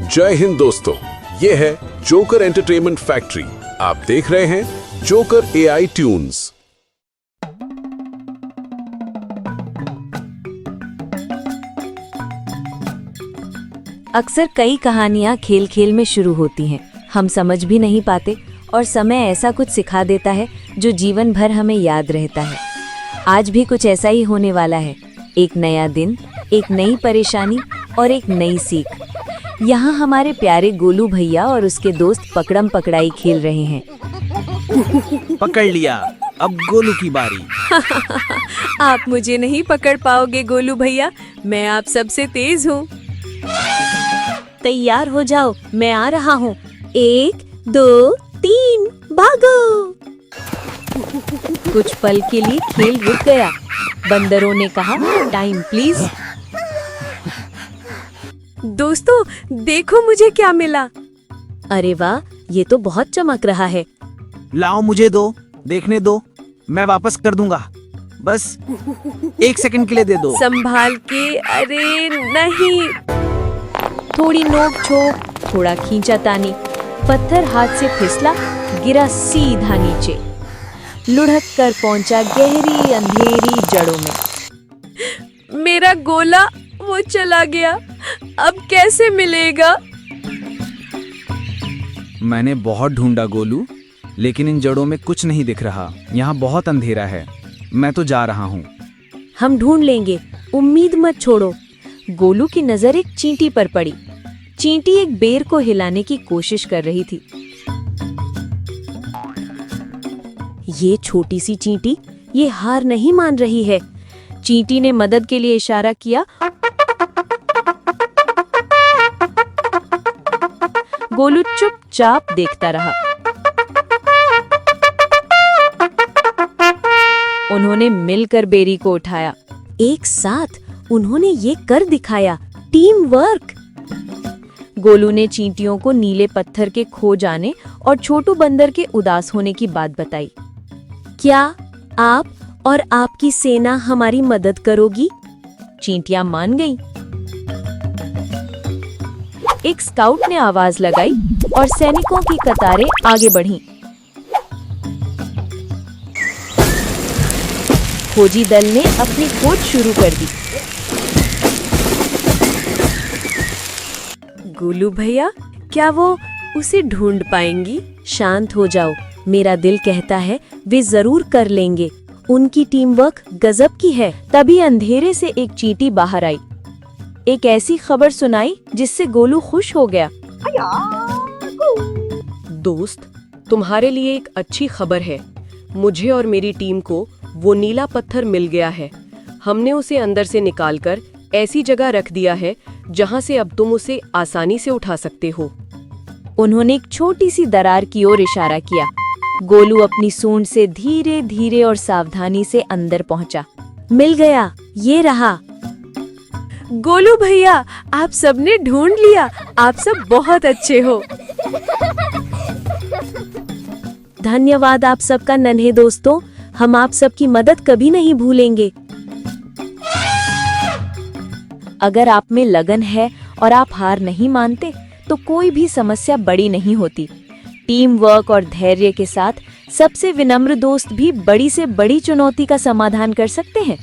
जय हिंद दोस्तों, ये है जोकर एंटरटेनमेंट फैक्ट्री। आप देख रहे हैं जोकर एआई ट्यून्स। अक्सर कई कहानियां खेल खेल में शुरू होती हैं। हम समझ भी नहीं पाते और समय ऐसा कुछ सिखा देता है जो जीवन भर हमें याद रहता है। आज भी कुछ ऐसा ही होने वाला है। एक नया दिन, एक नई परेशानी और एक नई सीख। यहाँ हमारे प्यारे गोलू भैया और उसके दोस्त पकड़म पकड़ाई खेल रहे हैं। पकड़ लिया, अब गोलू की बारी। आप मुझे नहीं पकड़ पाओगे गोलू भैया, मैं आप सबसे तेज हूँ। तैयार हो जाओ, मैं आ रहा हूँ। 1, 2, 3, भागो। कुछ पल के लिए खेल रुक गया। बंदरों ने कहा, टाइम प्लीज। दोस्तों देखो मुझे क्या मिला। अरे वाह, ये तो बहुत चमक रहा है। लाओ मुझे दो, देखने दो, मैं वापस कर दूंगा। बस 1 सेकंड के लिए दे दो। संभाल के। अरे नहीं। थोड़ी नोक झोंक, थोड़ा खींचातानी, पत्थर हाथ से फिसला, गिरा सीधा नीचे, लुढ़क कर पहुंचा गहरी अंधेरी जड़ों में। मेरा गोला वो चला गया, अब कैसे मिलेगा? मैंने बहुत ढूंढा गोलू, लेकिन इन जड़ों में कुछ नहीं दिख रहा। यहाँ बहुत अंधेरा है, मैं तो जा रहा हूँ। हम ढूंढ लेंगे, उम्मीद मत छोड़ो। गोलू की नजर एक चींटी पर पड़ी। चींटी एक बेर को हिलाने की कोशिश कर रही थी। ये छोटी सी चींटी, ये हार नहीं मान रही है। चींटी ने मदद के लिए इशारा किया। गोलू चुपचाप देखता रहा। उन्होंने मिलकर बेरी को उठाया। एक साथ उन्होंने ये कर दिखाया, टीम वर्क। गोलू ने चींटियों को नीले पत्थर के खो जाने और छोटू बंदर के उदास होने की बात बताई। क्या आप और आपकी सेना हमारी मदद करोगी? चींटियां मान गईं। एक स्काउट ने आवाज लगाई और सैनिकों की कतारें आगे बढ़ीं। खोजी दल ने अपनी खोज शुरू कर दी। गोलू भैया, क्या वो उसे ढूंढ पाएंगी? शांत हो जाओ, मेरा दिल कहता है वे जरूर कर लेंगे। उनकी टीम वर्क गजब की है। तभी अंधेरे से एक चींटी बाहर आई। एक ऐसी खबर सुनाई जिससे गोलू खुश हो गया। दोस्त, तुम्हारे लिए एक अच्छी खबर है। मुझे और मेरी टीम को वो नीला पत्थर मिल गया है। हमने उसे अंदर से निकालकर ऐसी जगह रख दिया है जहां से अब तुम उसे आसानी से उठा सकते हो। उन्होंने एक छोटी सी दरार की ओर इशारा किया। गोलू अपनी सूंड से धीरे धीरे और सावधानी से अंदर पहुंचा। मिल गया, ये रहा। गोलू भैया, आप सबने ढूंढ लिया। आप सब बहुत अच्छे हो। धन्यवाद आप सबका नन्हे दोस्तों, हम आप सबकी मदद कभी नहीं भूलेंगे। अगर आप में लगन है और आप हार नहीं मानते तो कोई भी समस्या बड़ी नहीं होती। टीम वर्क और धैर्य के साथ सबसे विनम्र दोस्त भी बड़ी से बड़ी चुनौती का समाधान कर सकते हैं।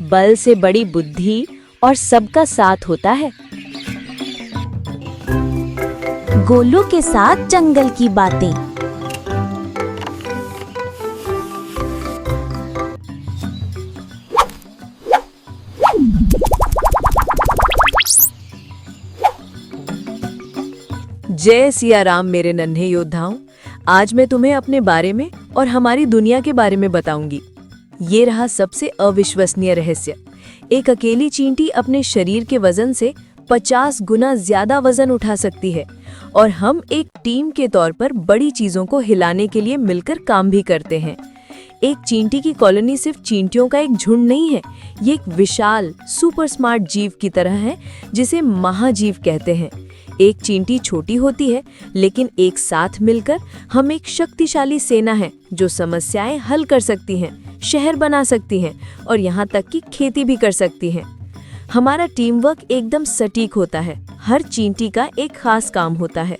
बल से बड़ी बुद्धि और सबका साथ होता है। गोलू के साथ जंगल की बातें। जय सिया राम मेरे नन्हे योद्धाओं। आज मैं तुम्हें अपने बारे में और हमारी दुनिया के बारे में बताऊंगी। ये रहा सबसे अविश्वसनीय रहस्य। एक अकेली चींटी अपने शरीर के वजन से 50 गुना ज्यादा वजन उठा सकती है और हम एक टीम के तौर पर बड़ी चीजों को हिलाने के लिए मिलकर काम भी करते हैं। एक चींटी की कॉलोनी सिर्फ चींटियों का एक झुंड नहीं है, ये एक विशाल सुपर स्मार्ट जीव की तरह है जिसे महाजीव कहते हैं। एक चींटी छोटी होती है, लेकिन एक साथ मिलकर हम एक शक्तिशाली सेना है जो समस्याएं हल कर सकती हैं, शहर बना सकती हैं और यहाँ तक कि खेती भी कर सकती हैं। हमारा टीम वर्क एकदम सटीक होता है। हर चींटी का एक खास काम होता है।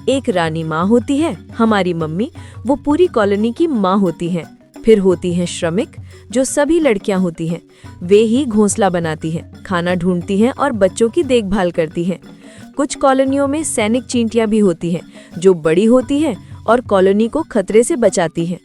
एक रानी माँ होती है, हमारी मम्मी, वो पूरी कॉलोनी की माँ होती हैं। फिर होती हैं श्रमिक, जो सभी लड़कियां होती हैं। वे ही घोंसला बनाती हैं, खाना ढूंढती हैं और बच्चों की देखभाल करती हैं। कुछ कॉलोनियों में सैनिक चींटियां भी होती हैं, जो बड़ी होती हैं और कॉलोनी को खतरे से बचाती हैं।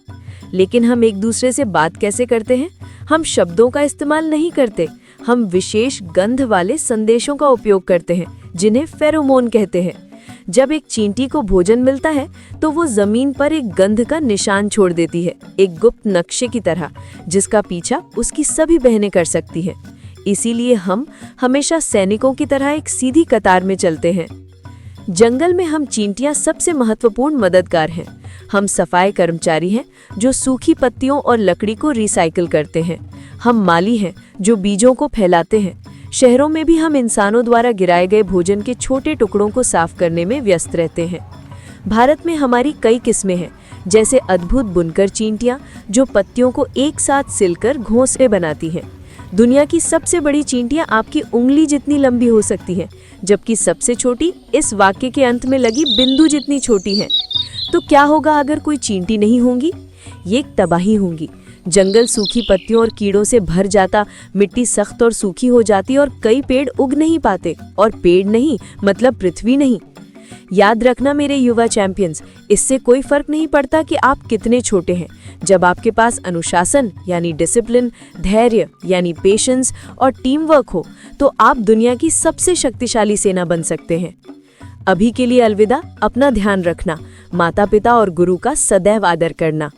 लेकिन हम एक दूसरे से बात कैसे करते हैं? हम शब्दों का इस्तेमाल नहीं करते। हम विशेष गंध वाले संदेशों का उपयोग करते हैं, जिन्हें फेरोमोन कहते हैं। जब एक चींटी को भोजन मिलता है तो वो जमीन पर एक गंध का निशान छोड़ देती है, एक गुप्त नक्शे की तरह, जिसका पीछा उसकी सभी बहनें कर सकती हैं। इसीलिए हम हमेशा सैनिकों की तरह एक सीधी कतार में चलते हैं। जंगल में हम चींटियां सबसे महत्वपूर्ण मददगार हैं। हम सफाई कर्मचारी हैं, जो सूखी पत्तियों और लकड़ी को रिसाइकिल करते हैं। हम माली हैं, जो बीजों को फैलाते हैं। शहरों में भी हम इंसानों द्वारा गिराए गए भोजन के छोटे टुकड़ों को साफ करने में व्यस्त रहते हैं। भारत में हमारी कई किस्में हैं, जैसे अद्भुत बुनकर चींटियां, जो पत्तियों को एक साथ सिलकर घोंसले बनाती हैं। दुनिया की सबसे बड़ी चींटियां आपकी उंगली जितनी लंबी हो सकती हैं, जबकि सबसे छोटी इस वाक्य के अंत में लगी बिंदु जितनी छोटी है। तो क्या होगा अगर कोई चींटी नहीं होंगी? ये एक तबाही होंगी। जंगल सूखी पत्तियों और कीड़ों से भर जाता, मिट्टी सख्त और सूखी हो जाती और कई पेड़ उग नहीं पाते। और पेड़ नहीं मतलब पृथ्वी नहीं। याद रखना मेरे युवा चैंपियंस, इससे कोई फर्क नहीं पड़ता कि आप कितने छोटे हैं। जब आपके पास अनुशासन यानी डिसिप्लिन, धैर्य यानी पेशेंस और टीम वर्क हो, तो आप दुनिया की सबसे शक्तिशाली सेना बन सकते हैं। अभी के लिए अलविदा। अपना ध्यान रखना। माता पिता और गुरु का सदैव आदर करना।